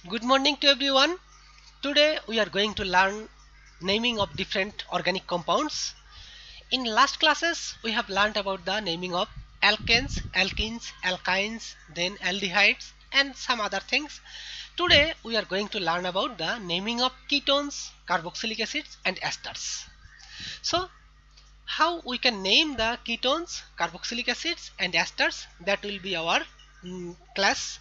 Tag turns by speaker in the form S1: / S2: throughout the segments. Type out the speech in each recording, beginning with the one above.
S1: Good morning to everyone. Today we are going to learn naming of different organic compounds. In last classes we have learned about the naming of alkanes, alkenes, alkynes, then aldehydes and some other things. Today we are going to learn about the naming of ketones, carboxylic acids and esters. So how we can name the ketones, carboxylic acids and esters, that will be our class.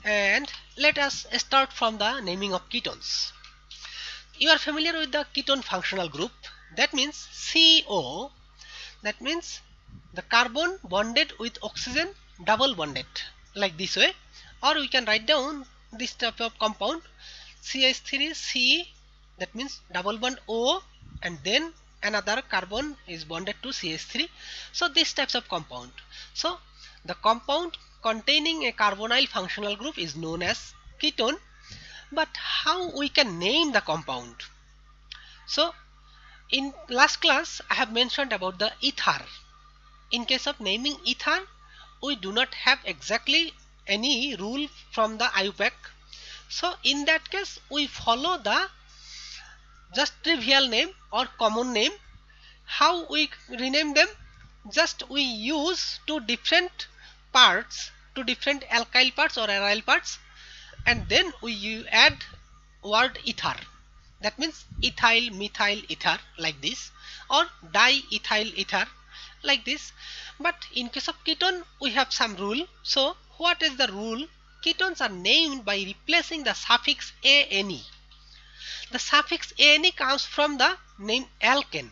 S1: And let us start from the naming of ketones. You are familiar with the ketone functional group, that means CO, that means the carbon bonded with oxygen double bonded like this way, or we can write down this type of compound CH3C, that means double bond O and then another carbon is bonded to CH3. So these types of compound. So the compound containing a carbonyl functional group is known as ketone. But how we can name the compound? So in last class I have mentioned about the ether. In case of naming ether, we do not have exactly any rule from the IUPAC. So in that case we follow the just trivial name or common name. How we rename them? Just we use two different parts, two different alkyl parts or aryl parts, and then we add word ether. That means ethyl, methyl, ether like this, or diethyl ether like this. But in case of ketone we have some rule. So what is the rule? Ketones are named by replacing the suffix ane. The suffix ane comes from the name alkane.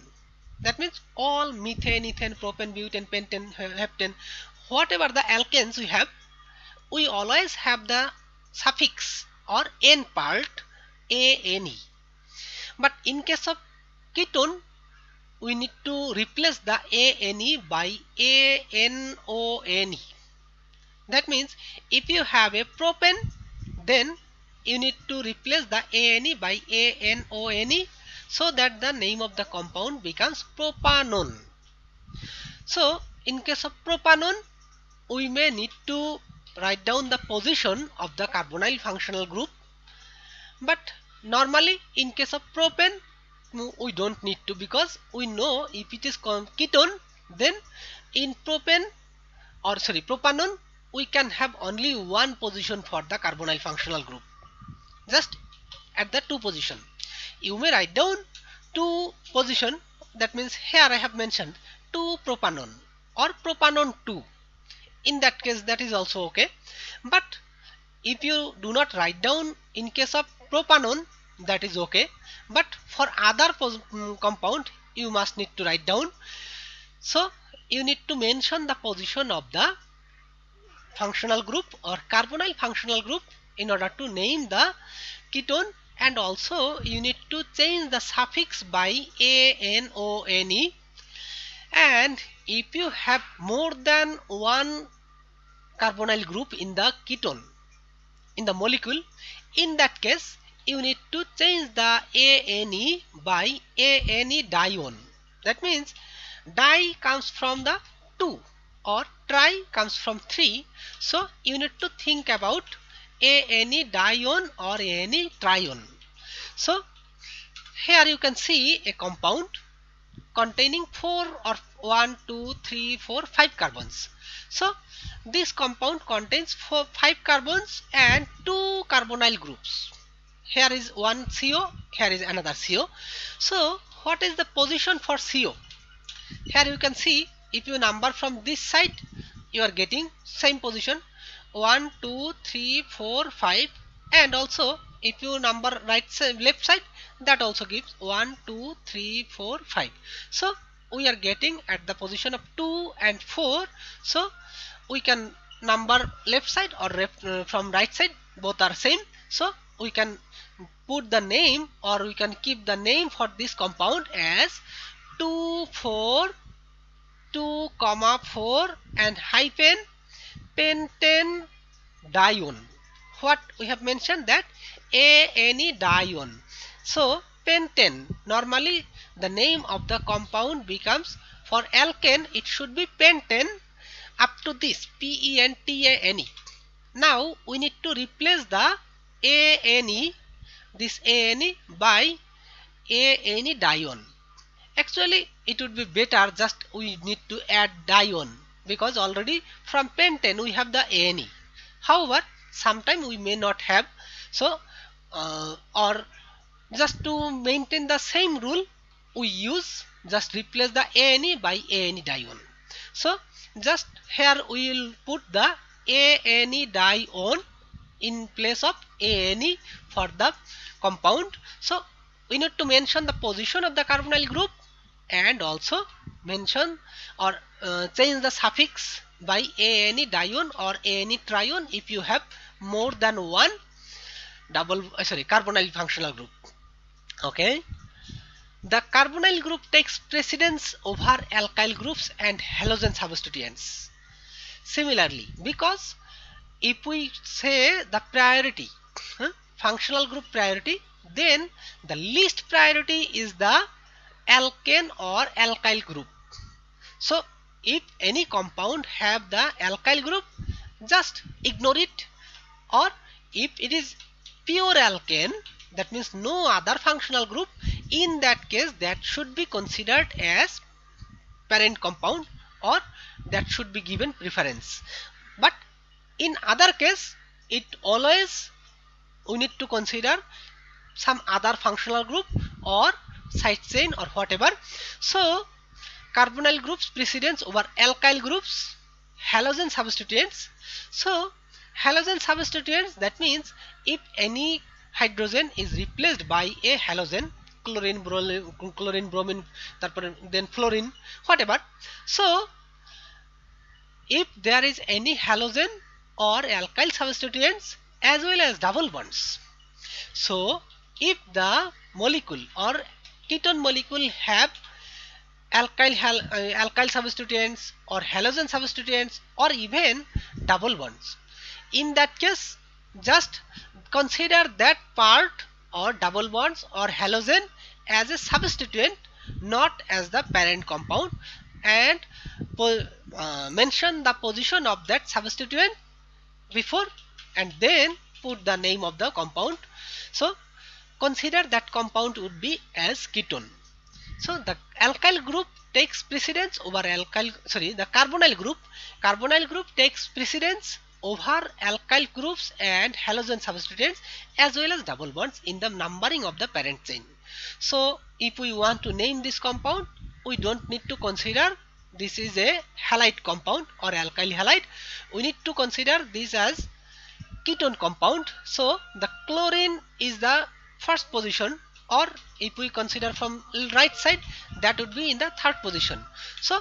S1: That means all methane, ethane, propane, butane, pentane, heptane, whatever the alkanes we have, we always have the suffix or n part ane. But in case of ketone, we need to replace the ane by anone. That means if you have a propane, then you need to replace the ane by anone, so that the name of the compound becomes propanone. So in case of propanone, we may need to write down the position of the carbonyl functional group. But normally in case of propane we don't need to, because we know if it is ketone, then in propane or sorry propanone we can have only one position for the carbonyl functional group, just at the two position. You may write down two position, that means here I have mentioned 2 propanone or propanone 2. In that case that is also okay. But if you do not write down in case of propanone, that is okay, but for other compound you must need to write down. So you need to mention the position of the functional group or carbonyl functional group in order to name the ketone, and also you need to change the suffix by anone. And if you have more than one carbonyl group in the ketone, in the molecule, in that case you need to change the ane by ane dione. That means di comes from the 2 or tri comes from 3. So you need to think about ane dione or ane trione. So here you can see a compound containing 4 or 1, 2, 3, 4, 5 carbons. So this compound contains 5 carbons and 2 carbonyl groups. Here is one CO, here is another CO. So what is the position for CO? Here you can see, if you number from this side, you are getting same position 1, 2, 3, 4, 5, and also if you number right side, left side, that also gives 1, 2, 3, 4, 5. So we are getting at the position of 2 and 4. So we can number left side or from right side, both are same. So we can put the name or we can keep the name for this compound as 2, 4, 2, 4 and hyphen pentane dione. What we have mentioned, that ane dione. So pentane, normally the name of the compound becomes, for alkane it should be pentane up to this pentane. Now we need to replace the ANE, this ANE by ANE dione. Actually, it would be better just we need to add dione because already from pentane we have the ANE. However, sometime we may not have, so or just to maintain the same rule, we use just replace the ANE by ANE dione. So just here we will put the ANE dione in place of ANE for the compound. So we need to mention the position of the carbonyl group and also mention or change the suffix by ANE dione or ANE trione if you have more than one carbonyl functional group. Okay, the carbonyl group takes precedence over alkyl groups and halogen substituents. Similarly, because if we say the priority, functional group priority, then the least priority is the alkane or alkyl group. So if any compound have the alkyl group, just ignore it, or if it is pure alkane, that means no other functional group, in that case that should be considered as parent compound or that should be given preference. But in other case, it always we need to consider some other functional group or side chain or whatever. So carbonyl groups precedence over alkyl groups, halogen substituents. So halogen substituents, that means if any hydrogen is replaced by a halogen, chlorine, bromine, then fluorine, whatever. So if there is any halogen or alkyl substituents as well as double bonds. So if the molecule or ketone molecule have alkyl substituents or halogen substituents or even double bonds, in that case just consider that part or double bonds or halogen as a substituent, not as the parent compound, and mention the position of that substituent before and then put the name of the compound. So consider that compound would be as ketone. So the alkyl group takes precedence over the carbonyl group takes precedence over alkyl groups and halogen substituents as well as double bonds in the numbering of the parent chain. So if we want to name this compound, we don't need to consider this is a halide compound or alkyl halide. We need to consider this as ketone compound. So the chlorine is the first position, or if we consider from right side, that would be in the third position. So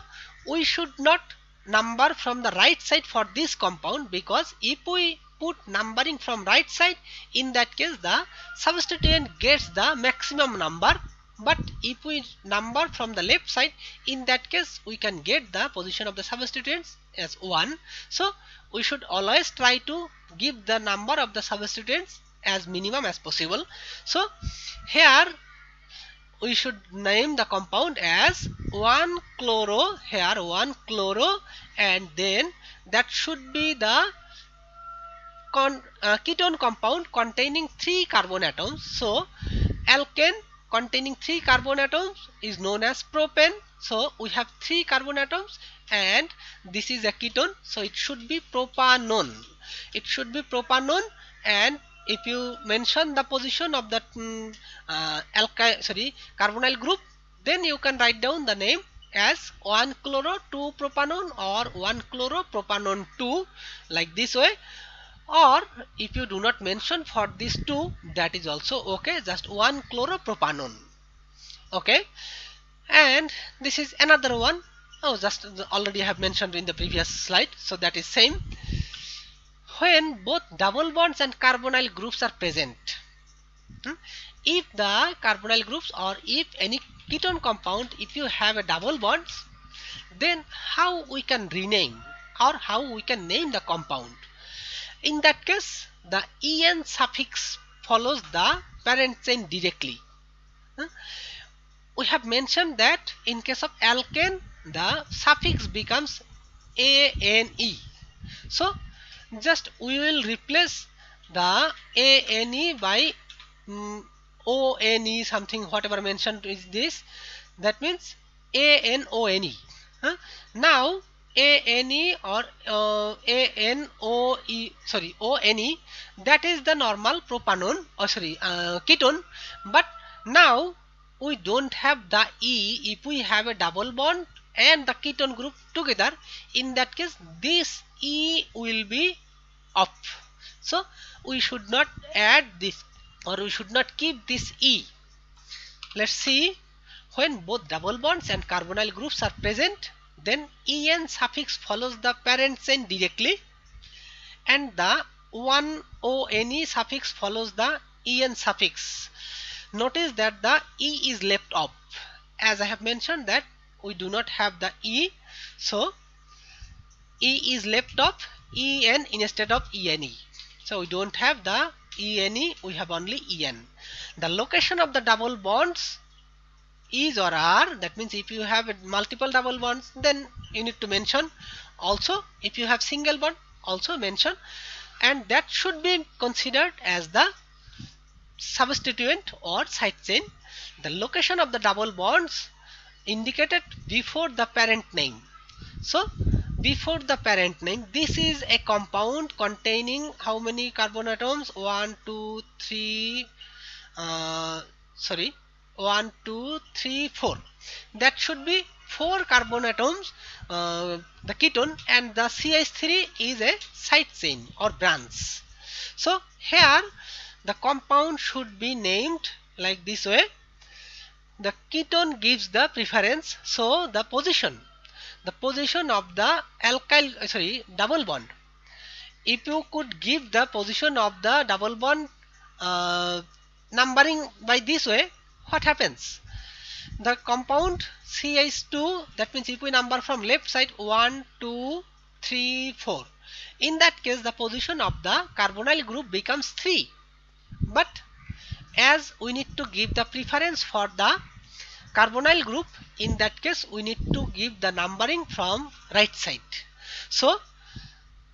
S1: we should not number from the right side for this compound, because if we put numbering from right side, in that case the substituent gets the maximum number. But if we number from the left side, in that case we can get the position of the substituents as 1. So we should always try to give the number of the substituents as minimum as possible. So here we should name the compound as 1-chloro, here 1-chloro, and then that should be the ketone compound containing 3 carbon atoms. So alkane containing 3 carbon atoms is known as propane. So we have 3 carbon atoms and this is a ketone, so it should be propanone. It should be propanone, and if you mention the position of that carbonyl group, then you can write down the name as 1-chloro-2-propanone or 1-chloro-propanone 2, like this way. Or if you do not mention for these two, that is also okay, just 1-chloropropanone. Okay, and this is another one. Oh, just already I have mentioned in the previous slide, so that is same. When both double bonds and carbonyl groups are present, if the carbonyl groups or if any ketone compound, if you have a double bonds, then how we can rename or how we can name the compound? In that case, the en suffix follows the parent chain directly. We have mentioned that in case of alkane, the suffix becomes ane. So just we will replace the ANE by ONE something, whatever mentioned is this, that means ANONE. Now ANE or ANOE, sorry, ONE, that is the normal propanone, or sorry, ketone. But now we don't have the E. If we have a double bond and the ketone group together, in that case this E will be off. So we should not add this, or we should not keep this E. Let's see, when both double bonds and carbonyl groups are present, then En suffix follows the parent chain directly, and the 1-ONE suffix follows the En suffix. Notice that the E is left off. As I have mentioned that we do not have the E, so E is left off, En instead of Ene. So we don't have the Ene, we have only En. The location of the double bonds is or are, that means if you have multiple double bonds, then you need to mention. Also if you have single bond, also mention, and that should be considered as the substituent or side chain. The location of the double bonds indicated before the parent name. So before the parent name, this is a compound containing how many carbon atoms? 1 2 3 sorry 1 2 3 4. That should be 4 carbon atoms, the ketone, and the CH3 is a side chain or branch. So here the compound should be named like this way. The ketone gives the preference, so the position of the double bond. If you could give the position of the double bond numbering by this way, what happens? The compound CH2, that means if we number from left side 1 2 3 4, in that case the position of the carbonyl group becomes 3. But as we need to give the preference for the carbonyl group, in that case we need to give the numbering from right side. So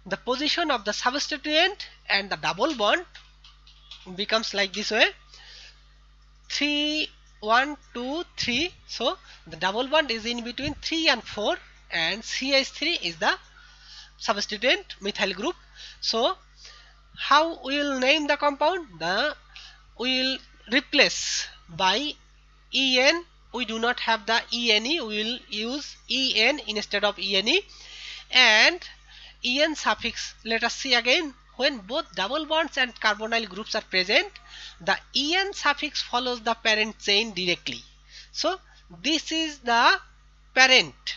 S1: the position of the substituent and the double bond becomes like this way: 3 1 2 3. So the double bond is in between 3 and 4, and CH3 is the substituent methyl group. So how we will name the compound? We will replace by En. We do not have the Ene, we will use En instead of Ene, and En suffix, let us see again, when both double bonds and carbonyl groups are present, the En suffix follows the parent chain directly. So this is the parent.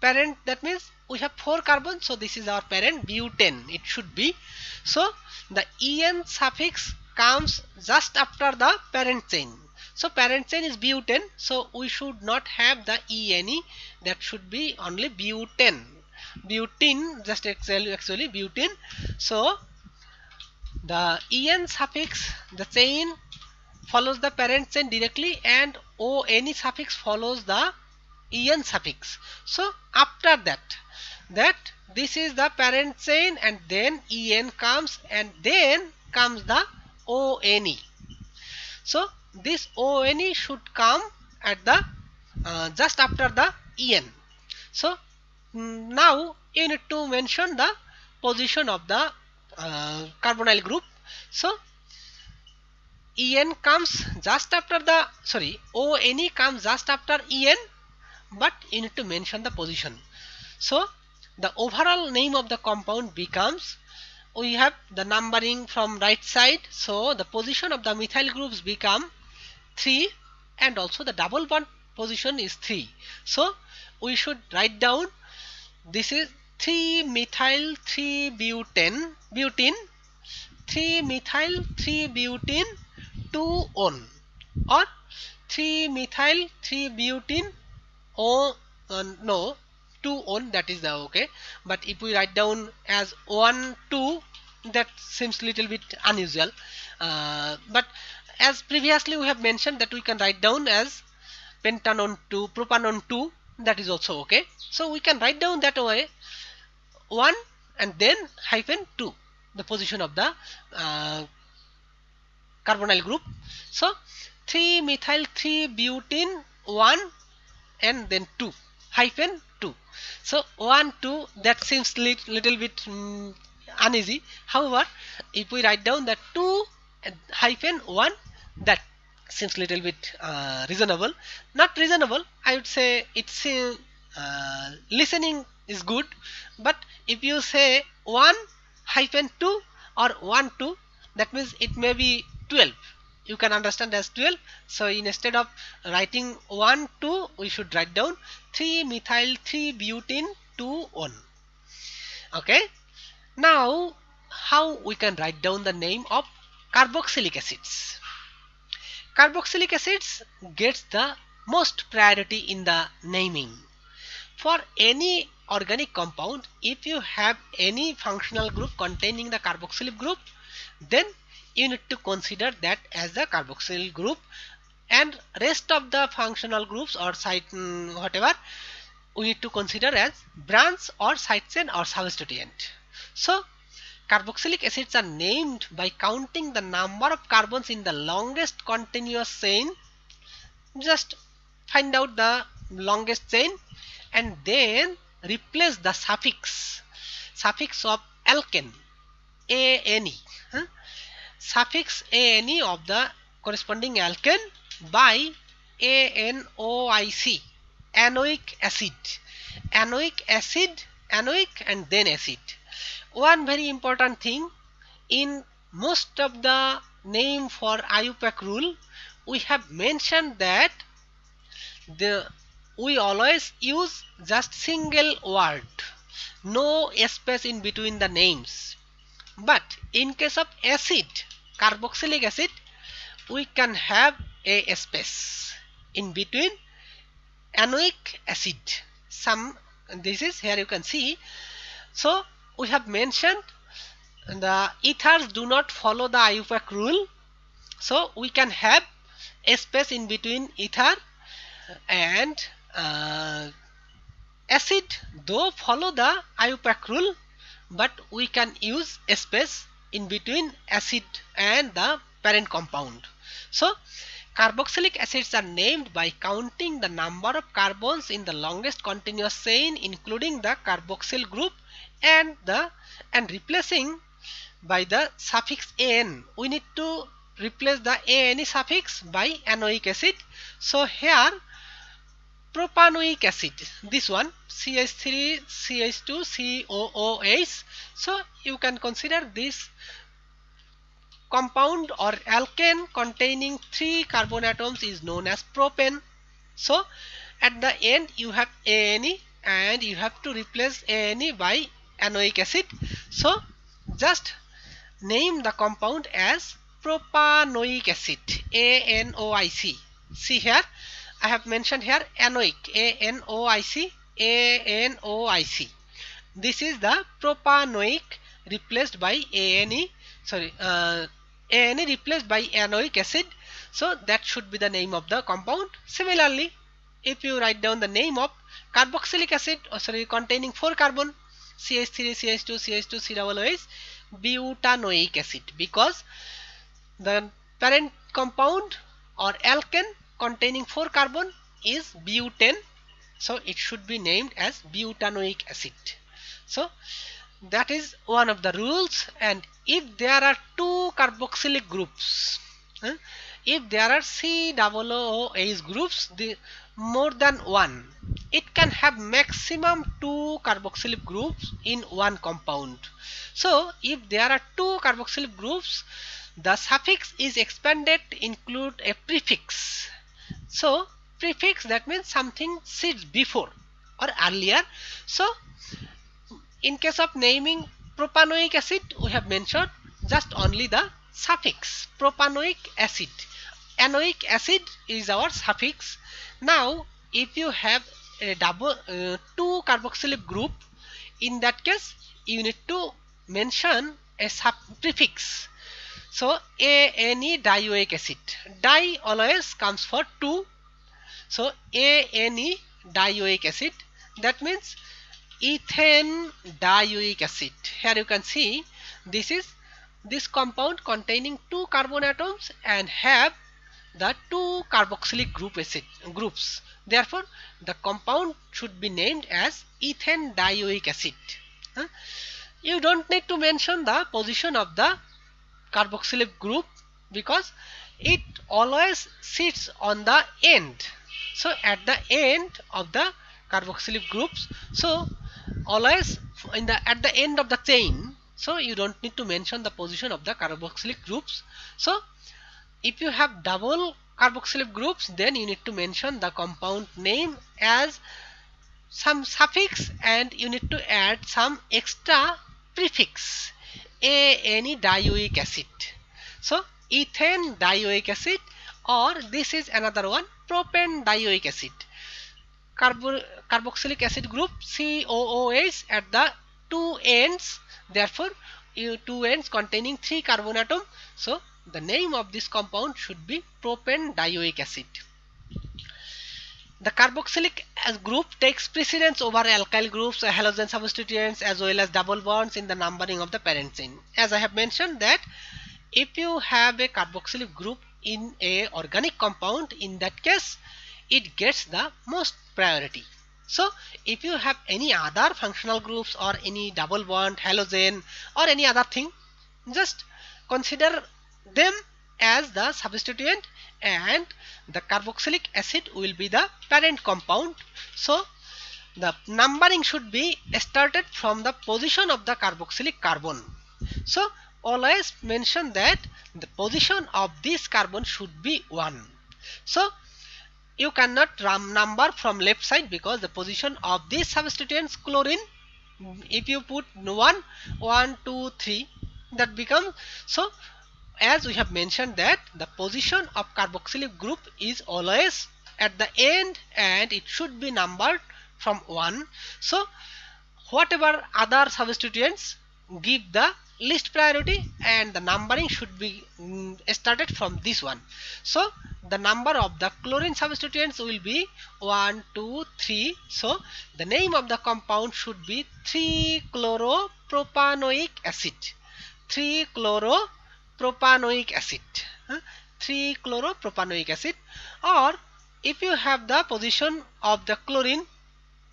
S1: Parent, that means we have 4 carbons, so this is our parent, butane it should be. So the En suffix comes just after the parent chain. So parent chain is butane, so we should not have the Ene, that should be only butane. Butene, just actually butene. So the En suffix, the chain follows the parent chain directly, and ONE suffix follows the En suffix. So after that this is the parent chain, and then En comes, and then comes the ONE. So this ONE should come at the just after the En. So now you need to mention the position of the carbonyl group. So En comes just after the, ONE comes just after En, but you need to mention the position. So the overall name of the compound becomes, we have the numbering from right side, so the position of the methyl groups become 3, and also the double bond position is 3. So we should write down, this is 3 methyl 3 butane, 3 methyl 3 butane 2 on, or 3 methyl 3 butane, no, 2 on, that is the okay. But if we write down as 1 2, that seems little bit unusual. But as previously we have mentioned that we can write down as pentanone 2, propanone 2, that is also okay. So we can write down that way, 1 and then hyphen 2. the position of the uh, carbonyl group. So 3 methyl 3 butene 1 and then 2 hyphen 2. So 1 2 that seems little bit uneasy. However, if we write down that 2 hyphen 1, that seems little bit reasonable. Not reasonable, I would say it's listening is good, but if you say 1 hyphen 2 or 1 2, that means it may be 12. You can understand as 12. So instead of writing 1 2, we should write down 3 methyl 3 butene 2 1. Okay. Now how we can write down the name of carboxylic acids? Carboxylic acids gets the most priority in the naming. For any organic compound, if you have any functional group containing the carboxylic group, then you need to consider that as the carboxyl group, and rest of the functional groups or site whatever we need to consider as branch or side chain or substituent. So carboxylic acids are named by counting the number of carbons in the longest continuous chain. Just find out the longest chain and then replace the suffix of alkane, ane, huh? Suffix ane of the corresponding alkane by anoic, anoic acid, anoic acid, anoic and then acid. One very important thing, in most of the name for IUPAC rule, we have mentioned that we always use just single word, no space in between the names. But in case of acid, carboxylic acid, we can have a space in between anoic acid. This is here you can see. So we have mentioned the ethers do not follow the IUPAC rule. So we can have a space in between ether and acid, though follow the IUPAC rule, but we can use a space in between acid and the parent compound. So carboxylic acids are named by counting the number of carbons in the longest continuous chain, including the carboxyl group, and replacing by the suffix an. We need to replace the ane suffix by anoic acid. So here propanoic acid, this one CH3 CH2 COOH. So you can consider this compound or alkane containing 3 carbon atoms is known as propane. So at the end you have ane and you have to replace ane by anoic acid. So just name the compound as propanoic acid, ANOIC. See here, I have mentioned here anoic, ANOIC, ANOIC. This is the propanoic replaced by ANE, ANE replaced by anoic acid. So that should be the name of the compound. Similarly, if you write down the name of carboxylic acid, containing 4 carbon, CH3, CH2, CH2, COOH, butanoic acid, because the parent compound or alkane containing 4 carbon is butane, so it should be named as butanoic acid. So that is one of the rules. And if there are 2 carboxylic groups, if there are COOH groups, more than one, it can have maximum 2 carboxylic groups in one compound. So if there are 2 carboxylic groups, the suffix is expanded to include a prefix. So prefix, that means something sits before or earlier. So in case of naming propanoic acid, we have mentioned just only the suffix propanoic acid. Anoic acid is our suffix. Now if you have a 2 carboxylic group, in that case you need to mention a prefix. So ANE dioic acid, di always comes for 2. So ANE dioic acid, that means ethane dioic acid. Here you can see this compound containing 2 carbon atoms and have the 2 carboxylic groups. Therefore, the compound should be named as ethane dioic acid. Huh? You don't need to mention the position of the carboxylic group because it always sits on the end. So at the end of the carboxylic groups, so always at the end of the chain, so you don't need to mention the position of the carboxylic groups. So if you have double carboxylic groups, then you need to mention the compound name as some suffix and you need to add some extra prefix, any dioic acid. So ethane dioic acid, or this is another one, propane dioic acid. Carboxylic acid group COOH at the two ends, therefore two ends containing 3 carbon atom. So the name of this compound should be propane dioic acid. The carboxylic group takes precedence over alkyl groups, halogen substituents, as well as double bonds in the numbering of the parent chain. As I have mentioned that if you have a carboxylic group in a organic compound, in that case it gets the most priority. So if you have any other functional groups or any double bond, halogen or any other thing, just consider them as the substituent and the carboxylic acid will be the parent compound. So the numbering should be started from the position of the carboxylic carbon. So always mention that the position of this carbon should be 1. So you cannot number from left side because the position of this substituents chlorine, if you put 1, 1, 2, 3, that becomes, so as we have mentioned that the position of carboxylic group is always at the end and it should be numbered from 1. So whatever other substituents give the least priority and the numbering should be started from this one. So the number of the chlorine substituents will be 1, 2, 3. So the name of the compound should be 3-chloropropanoic acid. 3-chloropropanoic acid. 3-chloropropanoic acid. Or if you have the position of the chlorine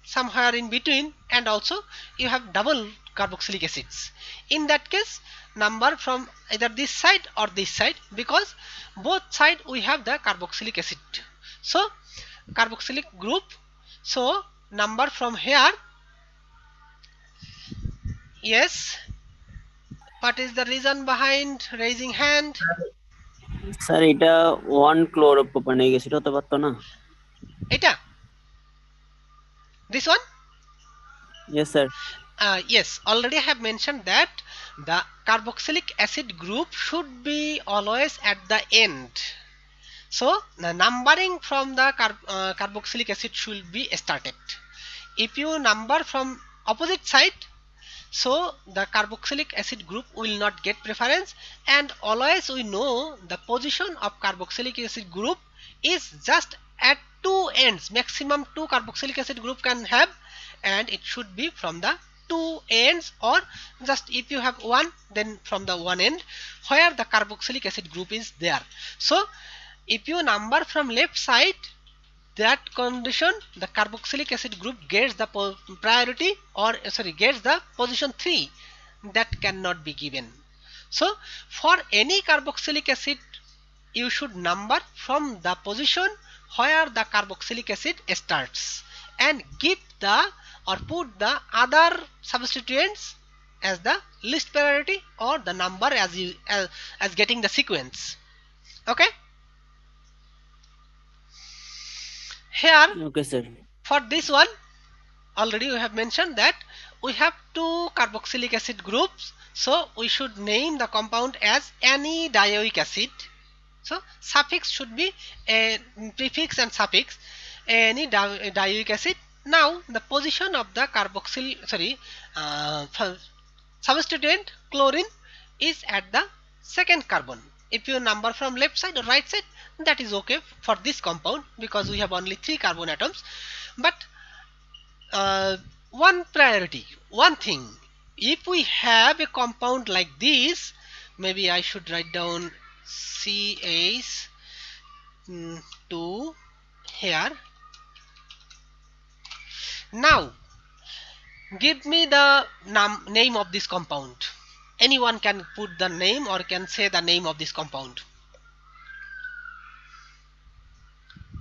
S1: somewhere in between and also you have double carboxylic acids, in that case number from either this side or this side because both side we have the carboxylic acid. So carboxylic group, so number from here. Yes, what is the reason behind raising hand?
S2: Sir এটা 1 ক্লোরোপ্রোপানিক acid হতে পারতো না?
S1: এটা this one?
S2: Yes sir.
S1: Yes, already I have mentioned that the carboxylic acid group should be always at the end. So the numbering from the carboxylic acid should be started. If you number from opposite side, so the carboxylic acid group will not get preference, and always we know the position of carboxylic acid group is just at two ends. Maximum 2 carboxylic acid group can have, and it should be from the 2 ends, or just if you have one, then from the one end where the carboxylic acid group is there. So if you number from left side, that condition the carboxylic acid group gets the priority, or gets the position 3. That cannot be given. So for any carboxylic acid you should number from the position where the carboxylic acid starts and give the or put the other substituents as the least priority or the number as getting the sequence. Okay, here
S2: Okay sir.
S1: for this one already we have mentioned that we have 2 carboxylic acid groups, so we should name the compound as anidioic acid. So suffix should be a prefix and suffix, anidioic acid. Now the position of the carboxyl substituent chlorine is at the second carbon. If you number from left side or right side, that is okay for this compound because we have only 3 carbon atoms. But one priority, one thing, if we have a compound like this, maybe I should write down CH2 here. Now give me the name of this compound. Anyone can put the name or can say the name of this compound.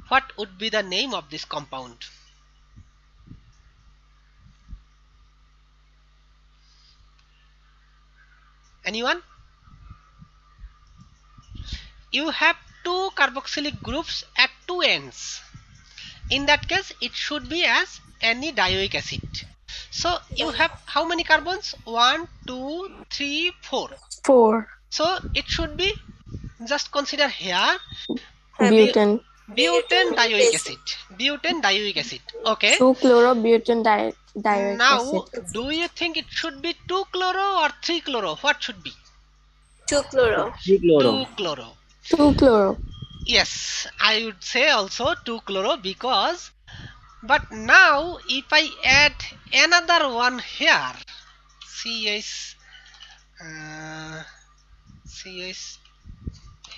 S1: What would be the name of this compound? Anyone? You have two carboxylic groups at two ends. In that case, it should be as any dioic acid. So you have how many carbons? 1, 2, 3, 4.
S3: 4.
S1: So it should be, just consider here,
S3: Butane.
S1: butane dioic acid. Butane dioic acid. Okay.
S3: 2-chloro-butane dioic
S1: Now,
S3: acid.
S1: do you think it should be 2-chloro or 3-chloro? What should be?
S3: 2-chloro.
S2: 3-chloro.
S1: 2-chloro.
S3: 2-chloro.
S1: Yes, I would say also 2-chloro because, but now if I add another one here, CH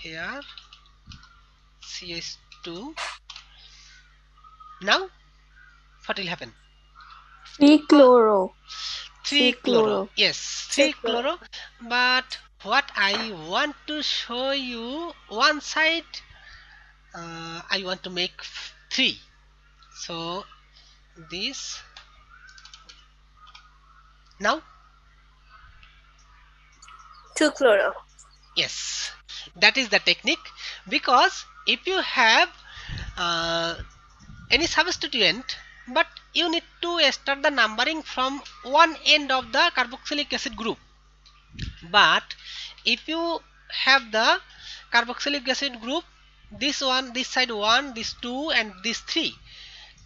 S1: here, CH2, now what will happen?
S3: 3-chloro.
S1: 3-chloro. Yes, 3-chloro. But what I want to show you, one side I want to make 3. So this, now
S3: 2-chloro.
S1: yes, that is the technique, because if you have any substituent, but you need to start the numbering from one end of the carboxylic acid group. But if you have the carboxylic acid group, this one, this side 1, this 2 and this 3,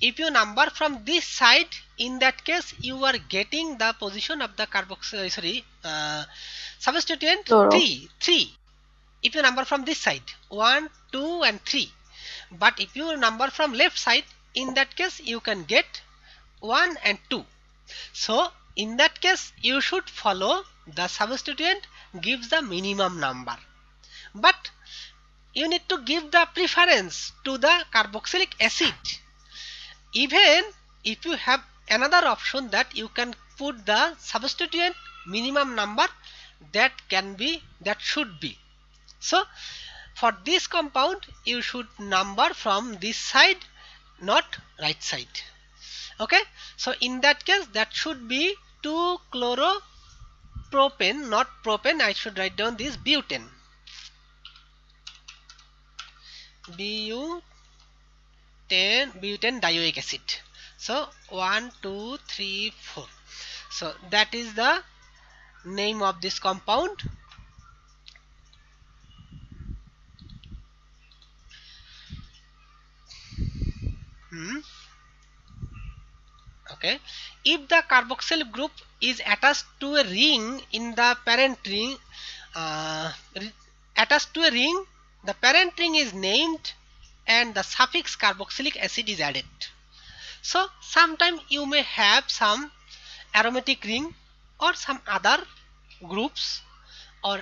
S1: if you number from this side, in that case you are getting the position of the substituent 3. If you number from this side 1, 2 and 3, but if you number from left side, in that case you can get 1 and 2. So in that case you should follow the substituent gives the minimum number, but you need to give the preference to the carboxylic acid. Even if you have another option that you can put the substituent minimum number, that should be. So for this compound you should number from this side, not right side. Okay, so in that case that should be 2-chloropropane, not propane. I should write down this butane. Butane dioic acid. So 1, 2, 3, 4. So that is the name of this compound. Okay, if the carboxyl group is attached to a ring in the parent ring, the parent ring is named and the suffix carboxylic acid is added. So sometime you may have some aromatic ring or some other groups, or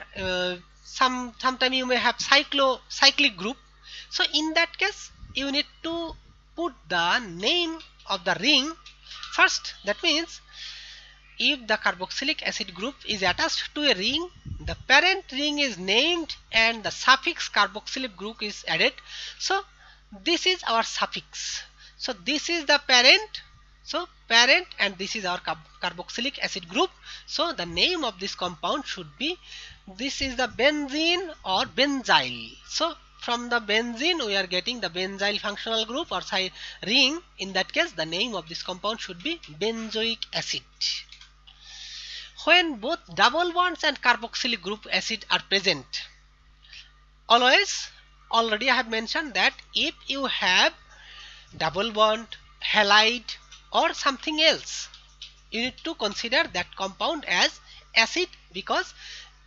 S1: sometime you may have cyclic group. So in that case you need to put the name of the ring first. That means if the carboxylic acid group is attached to a ring, the parent ring is named and the suffix carboxylic group is added. So this is our suffix. So this is the parent. So parent, and this is our carboxylic acid group. So the name of this compound should be, this is the benzene or benzyl. So from the benzene we are getting the benzyl functional group or ring. In that case the name of this compound should be benzoic acid. When both double bonds and carboxylic group acid are present, already I have mentioned that if you have double bond, halide or something else, you need to consider that compound as acid, because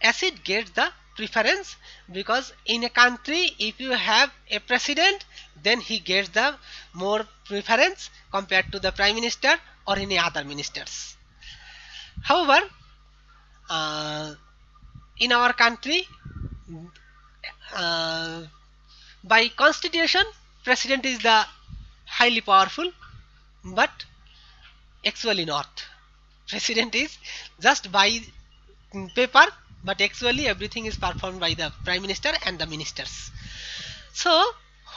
S1: acid gets the preference, because in a country if you have a president, then he gets the more preference compared to the prime minister or any other ministers. However, in our country, uh, by constitution, president is the highly powerful, but actually not. President is just by paper, but actually everything is performed by the prime minister and the ministers. So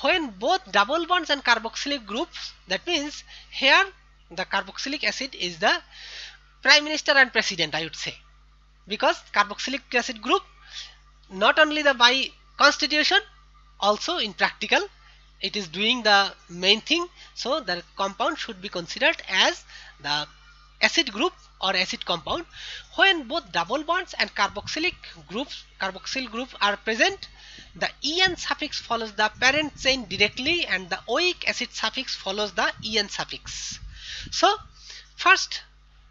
S1: when both double bonds and carboxylic groups, that means here the carboxylic acid is the prime minister and president, I would say, because carboxylic acid group not only the by constitution, also in practical it is doing the main thing. So the compound should be considered as the acid group or acid compound. When both double bonds and carboxyl group are present, the en suffix follows the parent chain directly and the oic acid suffix follows the en suffix. So first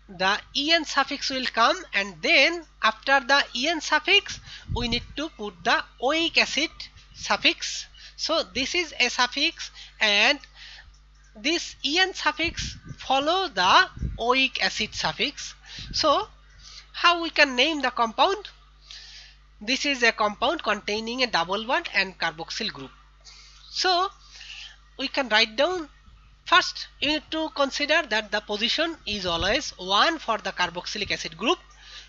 S1: the en suffix will come, and then after the en suffix we need to put the oic acid suffix. So this is a suffix, and this en suffix follow the oic acid suffix. So how we can name the compound? This is a compound containing a double bond and carboxyl group. So we can write down, first you need to consider that the position is always 1 for the carboxylic acid group.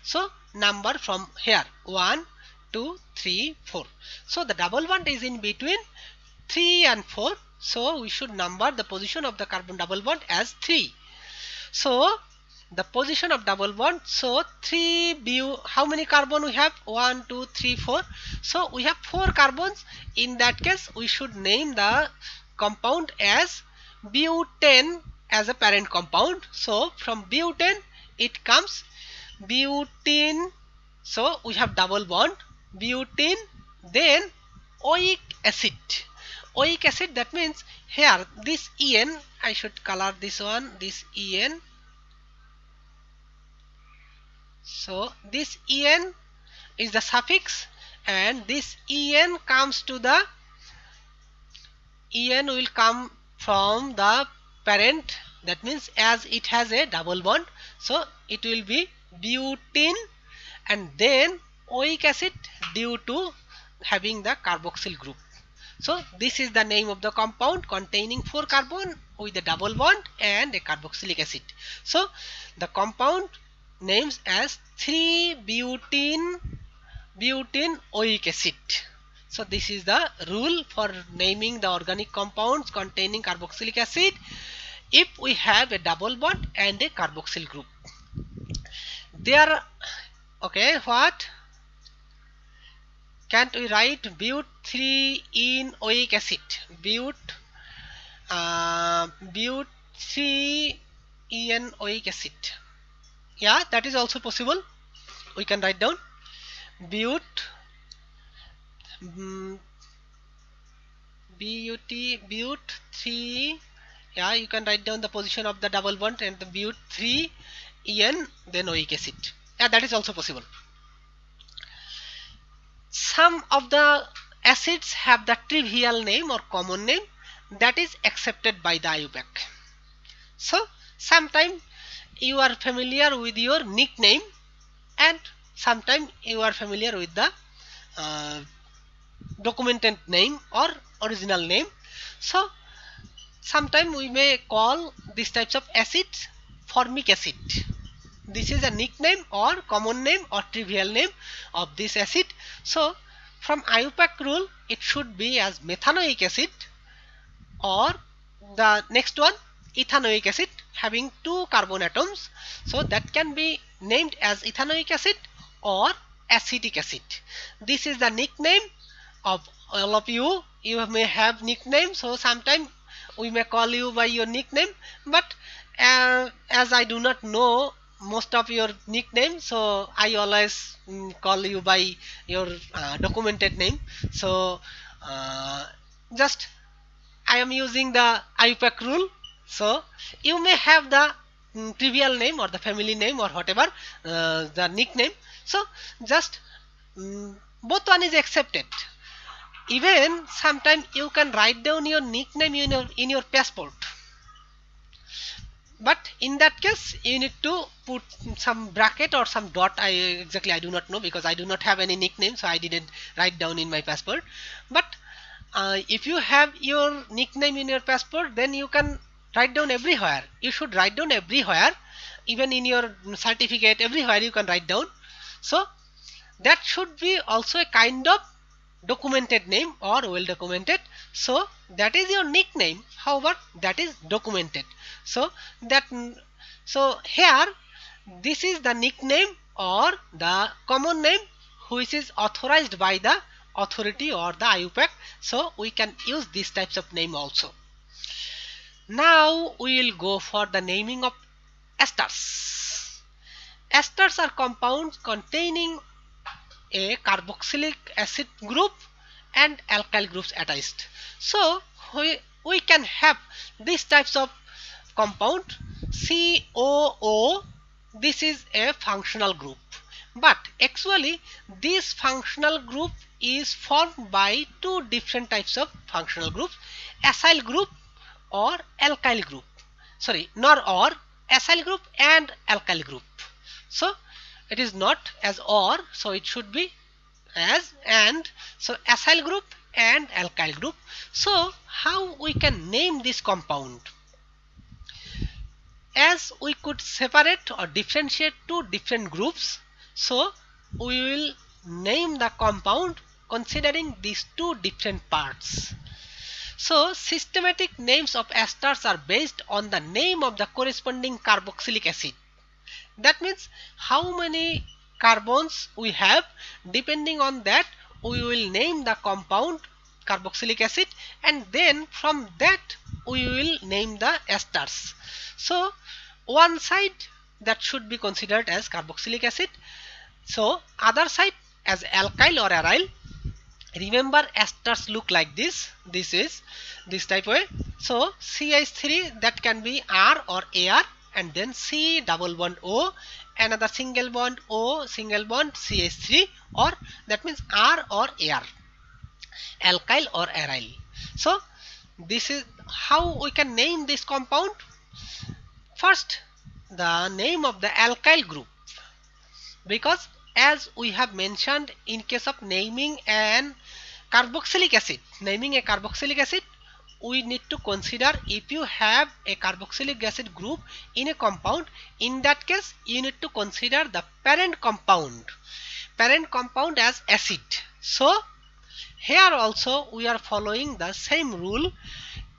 S1: So number from here 1, 2, 3, 4. So the double bond is in between 3 and 4. So we should number the position of the carbon double bond as 3. So the position of double bond, so 3 bu, how many carbon we have? 1, 2, 3, 4. So we have 4 carbons. In that case we should name the compound as butane as a parent compound. So from butane it comes butene. So we have double bond butene, then oic acid. Oic acid, that means here this en, I should color this one, this en. So this en is the suffix, and this en comes to the en will come from the parent, that means as it has a double bond, so it will be butene, and then oic acid due to having the carboxyl group. So this is the name of the compound containing 4 carbon with a double bond and a carboxylic acid. So the compound names as 3-butene oic acid. So this is the rule for naming the organic compounds containing carboxylic acid if we have a double bond and a carboxyl group. There, okay, what? Can't we write but3 in oic acid? but3 in oic acid. Yeah, that is also possible. We can write down but but3. Yeah, you can write down the position of the double bond and the but3 en then oic acid. Yeah, that is also possible. Some of the acids have the trivial name or common name that is accepted by the IUPAC. So sometimes you are familiar with your nickname and sometimes you are familiar with the documented name or original name. So sometimes we may call these types of acids formic acid. This is a nickname or common name or trivial name of this acid. So from IUPAC rule it should be as methanoic acid, or the next one ethanoic acid having 2 carbon atoms. So that can be named as ethanoic acid or acetic acid. This is the nickname of all of you. You may have nickname, so sometimes we may call you by your nickname, but as I do not know most of your nickname, so I always call you by your documented name. So just I am using the IUPAC rule. So you may have the trivial name or the family name or whatever the nickname. So just both one is accepted. Even sometimes you can write down your nickname in your passport. but in that case you need to put some bracket or some dot. I do not know, because I do not have any nickname, so I didn't write down in my passport. But if you have your nickname in your passport, then you can write down everywhere. You should write down everywhere, even in your certificate, everywhere you can write down. So that should be also a kind of documented name or well documented. So that is your nickname, however that is documented. So that, so here this is the nickname or the common name which is authorized by the authority or the IUPAC. So we can use these types of name also. Now we will go for the naming of esters. Esters are compounds containing a carboxylic acid group and alkyl groups attached. So we can have these types of compound. COO, this is a functional group, but actually this functional group is formed by two different types of functional groups: acyl group or alkyl group. Sorry, not or, acyl group and alkyl group. So it is not as or, so it should be as and. So acyl group and alkyl group. So how we can name this compound? As we could separate or differentiate two different groups, so we will name the compound considering these two different parts. So systematic names of esters are based on the name of the corresponding carboxylic acid. That means how many carbons we have, depending on that we will name the compound carboxylic acid, and then from that we will name the esters. So one side that should be considered as carboxylic acid, so other side as alkyl or aryl. Remember, esters look like this. This is this type way. So CH3, that can be R or AR, and then C double bond O, another single bond O, single bond CH3, or that means R or AR, alkyl or aryl. So this is how we can name this compound. First, the name of the alkyl group, because as we have mentioned in case of naming an carboxylic acid, we need to consider if you have a carboxylic acid group in a compound, in that case you need to consider the parent compound as acid. So here also we are following the same rule.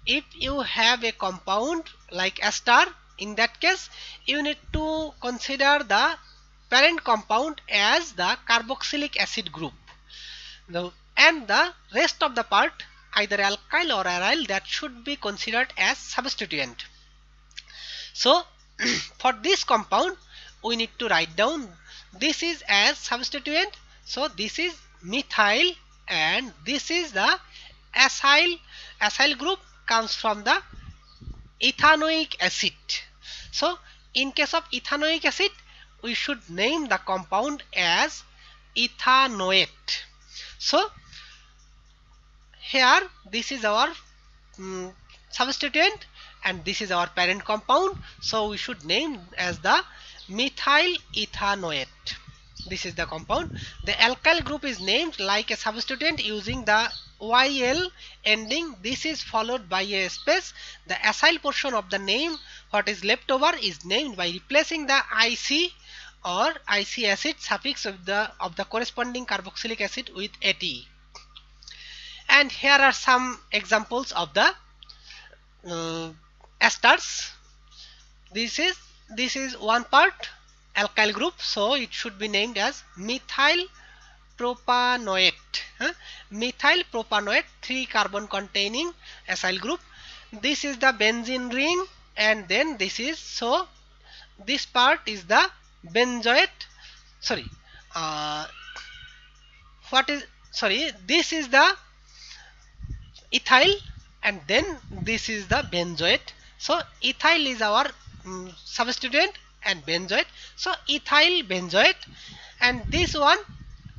S1: If you have a compound like ester, in that case you need to consider the parent compound as the carboxylic acid group, and the rest of the part, either alkyl or aryl, that should be considered as substituent. So for this compound we need to write down this is as substituent. So this is methyl, and this is the acyl. Acyl group comes from the ethanoic acid. So in case of ethanoic acid, we should name the compound as ethanoate. So here this is our substituent and this is our parent compound, so we should name as the methyl ethanoate. This is the compound. The alkyl group is named like a substituent using the YL ending. This is followed by a space. The acyl portion of the name, what is left over, is named by replacing the IC or IC acid suffix of the corresponding carboxylic acid with AT. And here are some examples of the esters. This is one part alkyl group, so it should be named as methyl propanoate. Methyl propanoate, 3 carbon containing acyl group. This is the benzene ring, and then this is, so this part is the benzoate. This is the ethyl, and then this is the benzoate. So ethyl is our substituent and benzoate. So ethyl benzoate, and this one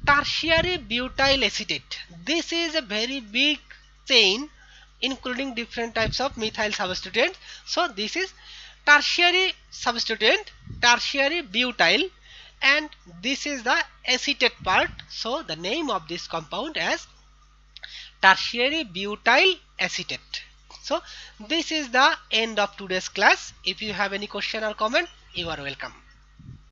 S1: tertiary butyl acetate. This is a very big chain including different types of methyl substituents. So this is tertiary substituent, tertiary butyl, and this is the acetate part. So the name of this compound as tertiary butyl acetate. So this is the end of today's class. If you have any question or comment, you are welcome.